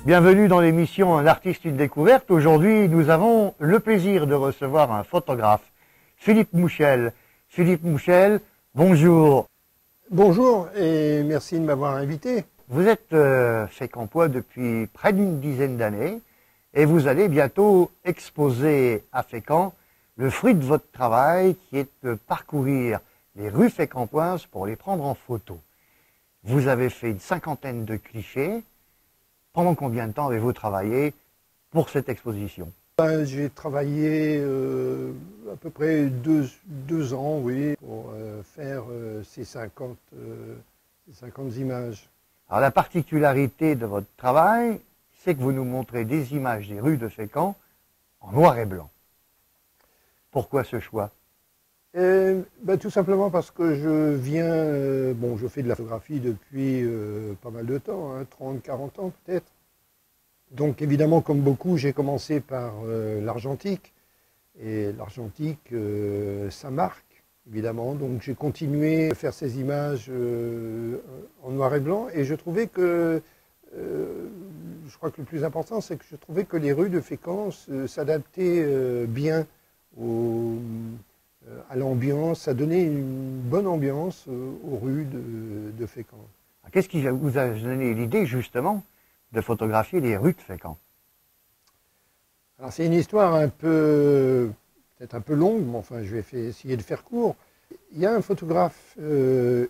Bienvenue dans l'émission Un artiste, une découverte. Aujourd'hui, nous avons le plaisir de recevoir un photographe, Philippe Mouchel. Philippe Mouchel, bonjour. Bonjour et merci de m'avoir invité. Vous êtes fécampois depuis près d'une dizaine d'années et vous allez bientôt exposer à Fécamp le fruit de votre travail qui est de parcourir les rues fécampoises pour les prendre en photo. Vous avez fait une cinquantaine de clichés. Pendant combien de temps avez-vous travaillé pour cette exposition? J'ai travaillé à peu près deux ans, oui, pour faire ces 50 images. Alors la particularité de votre travail, c'est que vous nous montrez des images des rues de Fécamp en noir et blanc. Pourquoi ce choix? Tout simplement parce que je viens, je fais de la photographie depuis pas mal de temps, 30, 40 ans peut-être. Donc évidemment, comme beaucoup, j'ai commencé par l'argentique. Et l'argentique, ça marque, évidemment. Donc j'ai continué à faire ces images en noir et blanc. Et je trouvais que, je crois que le plus important, c'est que je trouvais que les rues de Fécamp s'adaptaient bien à l'ambiance, ça donnait une bonne ambiance aux rues de Fécamp. Qu'est-ce qui vous a donné l'idée justement de photographier les rues de Fécamp? Alors c'est une histoire peut-être un peu longue, mais enfin je vais essayer de faire court. Il y a un photographe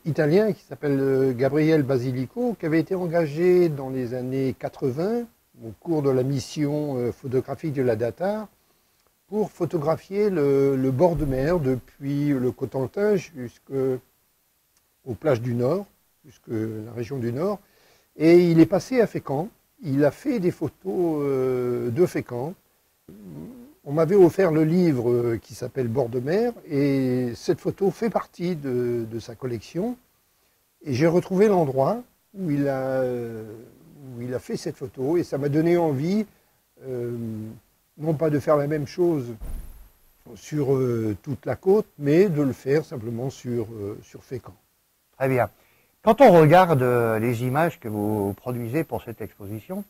italien qui s'appelle Gabriele Basilico, qui avait été engagé dans les années 80 au cours de la mission photographique de la Datar, pour photographier le bord de mer depuis le Cotentin jusqu'aux plages du Nord, jusqu'à la région du Nord. Et il est passé à Fécamp, il a fait des photos de Fécamp. On m'avait offert le livre qui s'appelle Bord de mer, et cette photo fait partie de sa collection. Et j'ai retrouvé l'endroit où il a fait cette photo, et ça m'a donné envie, non pas de faire la même chose sur toute la côte, mais de le faire simplement sur Fécamp. Très bien. Quand on regarde les images que vous produisez pour cette exposition,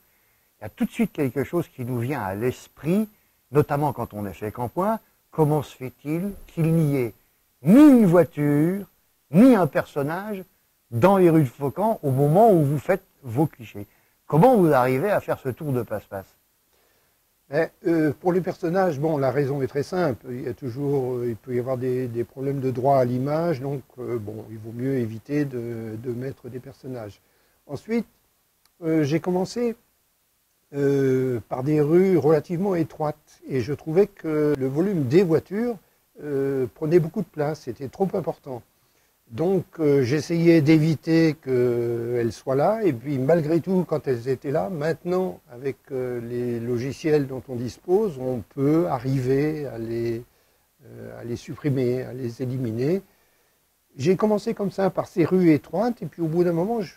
il y a tout de suite quelque chose qui nous vient à l'esprit, notamment quand on est fécampois. Comment se fait-il qu'il n'y ait ni une voiture, ni un personnage dans les rues de Fécamp au moment où vous faites vos clichés? Comment vous arrivez à faire ce tour de passe-passe? Pour les personnages, la raison est très simple. Il peut y avoir des problèmes de droit à l'image, donc il vaut mieux éviter de mettre des personnages. Ensuite, j'ai commencé par des rues relativement étroites, et je trouvais que le volume des voitures prenait beaucoup de place, c'était trop important. Donc j'essayais d'éviter qu'elles soient là, et puis malgré tout, quand elles étaient là, maintenant avec les logiciels dont on dispose, on peut arriver à les supprimer, à les éliminer. J'ai commencé comme ça par ces rues étroites, et puis au bout d'un moment, je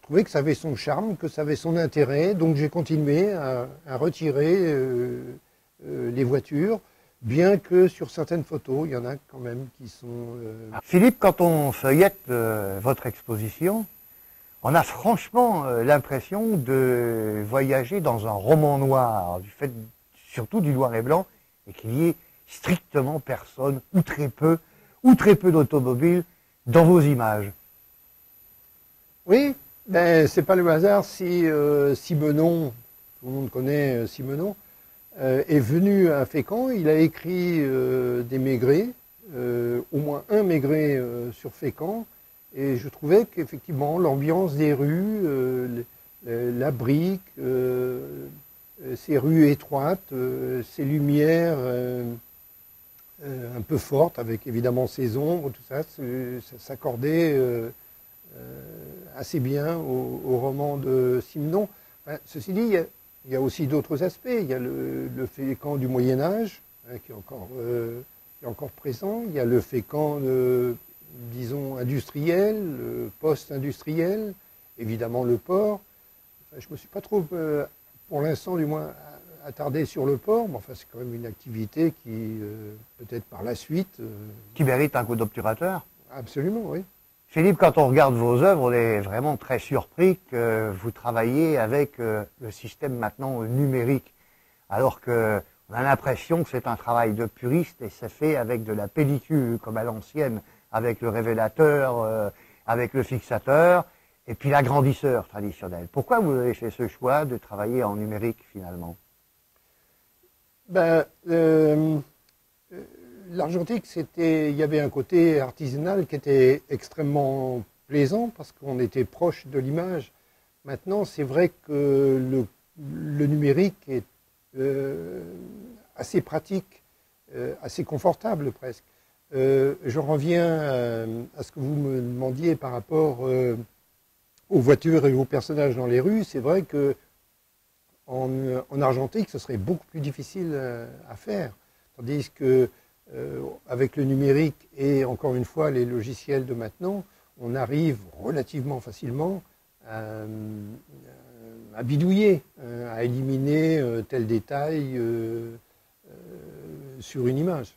trouvais que ça avait son charme, que ça avait son intérêt, donc j'ai continué à retirer les voitures. Bien que sur certaines photos, il y en a quand même qui sont... Philippe, quand on feuillette votre exposition, on a franchement l'impression de voyager dans un roman noir, du fait surtout du noir et blanc, et qu'il y ait strictement personne, ou très peu d'automobiles dans vos images. Oui, c'est pas le hasard si Simenon, tout le monde connaît Simenon, est venu à Fécamp. Il a écrit des maigrets, au moins un maigret sur Fécamp, et je trouvais qu'effectivement l'ambiance des rues, la brique, ces rues étroites, ces lumières un peu fortes, avec évidemment ces ombres, tout ça, ça s'accordait assez bien au roman de Simenon. Ceci dit, il y a aussi d'autres aspects. Il y a le Fécamp du Moyen-Âge, qui est encore présent. Il y a le Fécamp, disons, industriel, post-industriel, évidemment le port. Je ne me suis pas trop, pour l'instant du moins, attardé sur le port, mais enfin c'est quand même une activité qui, peut-être par la suite... Qui mérite un coup d'obturateur? Absolument, oui. Philippe, quand on regarde vos œuvres, on est vraiment très surpris que vous travaillez avec le système maintenant numérique, alors que on a l'impression que c'est un travail de puriste et c'est fait avec de la pellicule, comme à l'ancienne, avec le révélateur, avec le fixateur, et puis l'agrandisseur traditionnel. Pourquoi vous avez fait ce choix de travailler en numérique finalement? Ben, l'argentique, il y avait un côté artisanal qui était extrêmement plaisant parce qu'on était proche de l'image. Maintenant, c'est vrai que le numérique est assez pratique, assez confortable presque. Je reviens à ce que vous me demandiez par rapport aux voitures et aux personnages dans les rues. C'est vrai que en argentique, ce serait beaucoup plus difficile à faire. Tandis que avec le numérique et encore une fois les logiciels de maintenant, on arrive relativement facilement à bidouiller, à éliminer tel détail sur une image.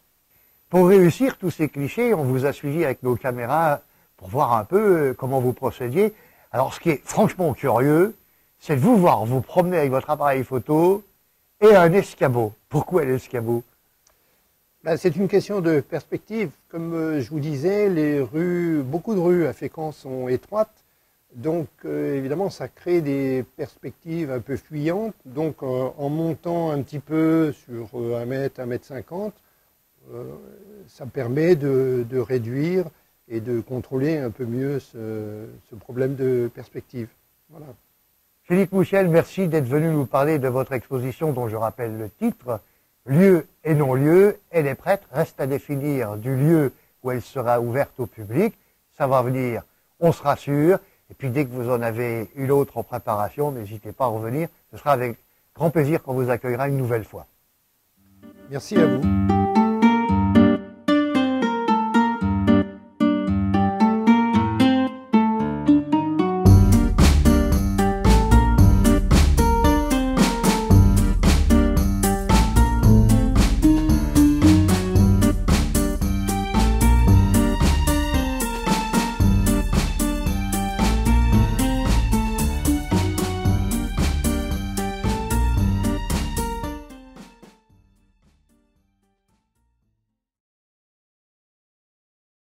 Pour réussir tous ces clichés, on vous a suivi avec nos caméras pour voir un peu comment vous procédiez. Alors, ce qui est franchement curieux, c'est de vous voir vous promener avec votre appareil photo et un escabeau. Pourquoi l'escabeau? Ben, c'est une question de perspective. Comme je vous disais, beaucoup de rues à Fécamp sont étroites. Donc, évidemment, ça crée des perspectives un peu fuyantes. Donc, en montant un petit peu sur 1 mètre, 1,50 m, ça permet de réduire et de contrôler un peu mieux ce problème de perspective. Voilà. Philippe Mouchel, merci d'être venu nous parler de votre exposition dont je rappelle le titre, Lieu et non-lieu. Elle est prête, reste à définir du lieu où elle sera ouverte au public. Ça va venir, on se rassure. Et puis dès que vous en avez une autre en préparation, n'hésitez pas à revenir. Ce sera avec grand plaisir qu'on vous accueillera une nouvelle fois. Merci à vous.